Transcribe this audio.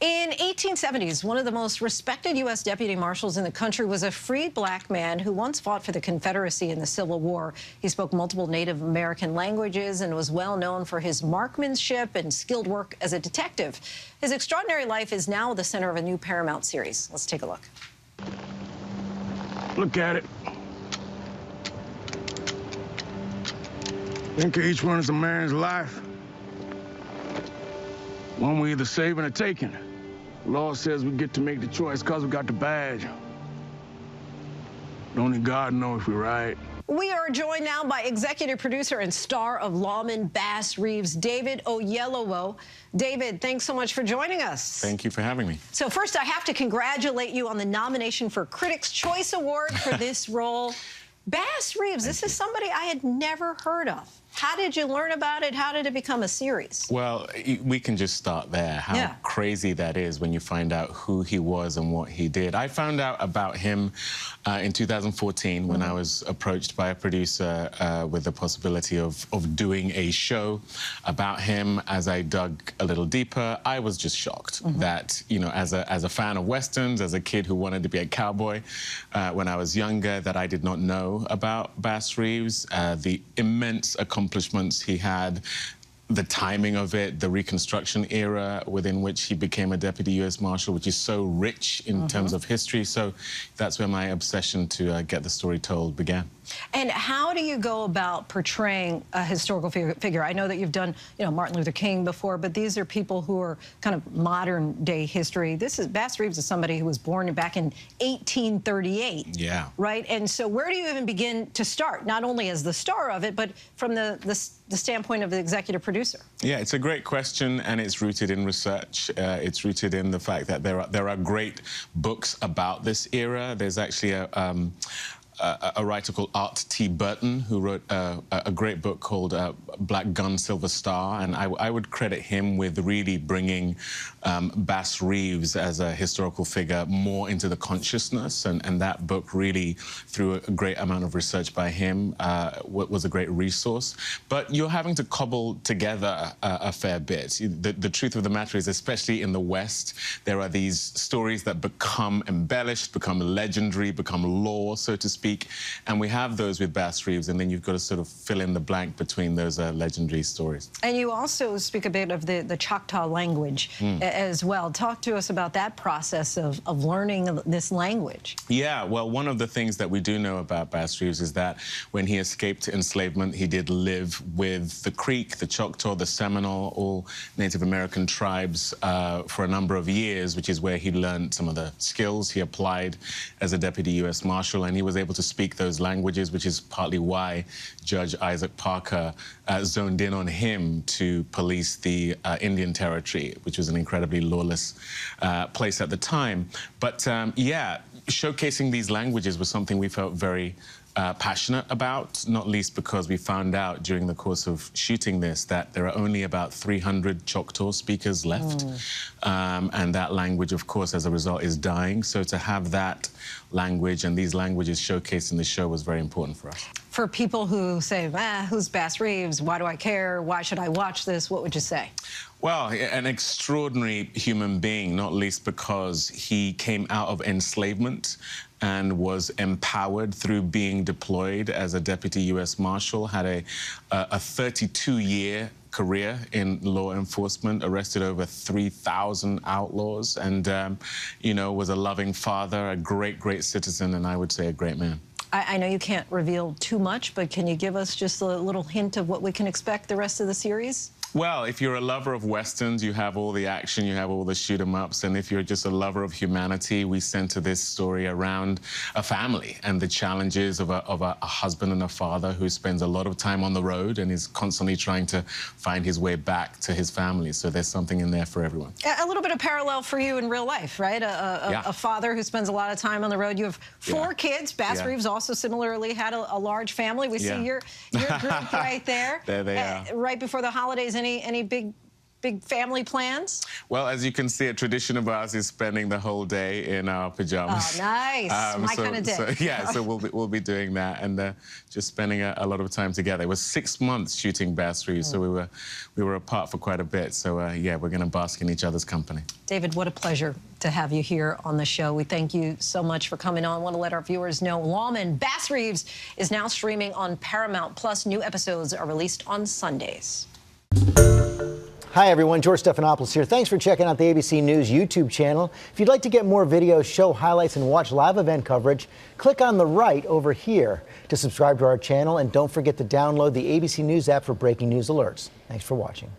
In 1870s, one of the most respected U.S. deputy marshals in the country was a freed black man who once fought for the Confederacy in the Civil War. He spoke multiple Native American languages and was well known for his marksmanship and skilled work as a detective. His extraordinary life is now the center of a new Paramount series. Let's take a look. Look at it. Think each one is a man's life. One we either saving or taking. The law says we get to make the choice because we got the badge. But only God knows if we're right. We are joined now by executive producer and star of Lawmen, Bass Reeves, David Oyelowo. David, thanks so much for joining us. Thank you for having me. So first, I have to congratulate you on the nomination for Critics' Choice Award for this role. Bass Reeves, this is somebody I had never heard of. How did you learn about it? How did it become a series? Well, we can just start there. How crazy that is when you find out who he was and what he did. I found out about him in 2014 when I was approached by a producer with the possibility of doing a show about him. As I dug a little deeper, I was just shocked that, you know, as a fan of Westerns, as a kid who wanted to be a cowboy when I was younger, that I did not know about Bass Reeves, the immense accomplishments he had, the timing of it, the Reconstruction era within which he became a deputy U.S. Marshal, which is so rich in terms of history. So that's where my obsession to get the story told began. And how do you go about portraying a historical figure? I know that you've done, you know, Martin Luther King before, but these are people who are kind of modern day history. Bass Reeves is somebody who was born back in 1838. Yeah. Right? And so where do you even begin to start? Not only as the star of it, but from the standpoint of the executive producer. Yeah, it's a great question, and it's rooted in research. It's rooted in the fact that there are great books about this era. There's actually a writer called Art T. Burton who wrote a great book called Black Gun, Silver Star, and I would credit him with really bringing Bass Reeves as a historical figure more into the consciousness, and that book really, through a great amount of research by him, was a great resource. But you're having to cobble together a fair bit. The truth of the matter is, especially in the West, there are these stories that become embellished, become legendary, become lore, so to speak. And we have those with Bass Reeves, and then you've got to sort of fill in the blank between those legendary stories. And you also speak a bit of the Choctaw language as well. Talk to us about that process of learning this language. Yeah, well, one of the things that we do know about Bass Reeves is that when he escaped enslavement, he did live with the Creek, the Choctaw, the Seminole, all Native American tribes for a number of years, which is where he learned some of the skills he applied as a deputy U.S. Marshal, and he was able to speak those languages, which is partly why Judge Isaac Parker zoned in on him to police the Indian Territory, which was an incredibly lawless place at the time. But yeah, showcasing these languages was something we felt very passionate about, not least because we found out during the course of shooting this that there are only about 300 Choctaw speakers left. And that language, of course, as a result, is dying. So to have that language and these languages showcased in the show was very important for us. For people who say, who's Bass Reeves? Why do I care? Why should I watch this? What would you say? Well, an extraordinary human being, not least because he came out of enslavement and was empowered through being deployed as a deputy U.S. Marshal, had a 32-year career in law enforcement, arrested over 3,000 outlaws, and, you know, was a loving father, a great, great citizen, and I would say a great man. I know you can't reveal too much, but can you give us just a little hint of what we can expect the rest of the series? Well, if you're a lover of Westerns, you have all the action, you have all the shoot-'em-ups, and if you're just a lover of humanity, we center this story around a family and the challenges of a husband and a father who spends a lot of time on the road and is constantly trying to find his way back to his family. So there's something in there for everyone. A little bit of parallel for you in real life, right? A father who spends a lot of time on the road. You have 4 kids. Bass Reeves also similarly had a large family. We see your group right there. There they are. Right before the holidays, any big big family plans? Well, as you can see, a tradition of ours is spending the whole day in our pajamas. Oh, nice. My kind of day. So we'll be doing that and just spending a lot of time together. It was 6 months shooting Bass Reeves, so we were apart for quite a bit. So yeah, we're going to bask in each other's company. David, what a pleasure to have you here on the show. We thank you so much for coming on. I want to let our viewers know Lawmen, Bass Reeves is now streaming on Paramount. Plus, new episodes are released on Sundays. Hi, everyone. George Stephanopoulos here. Thanks for checking out the ABC News YouTube channel. If you'd like to get more videos, show highlights, and watch live event coverage, click on the right over here to subscribe to our channel. And don't forget to download the ABC News app for breaking news alerts. Thanks for watching.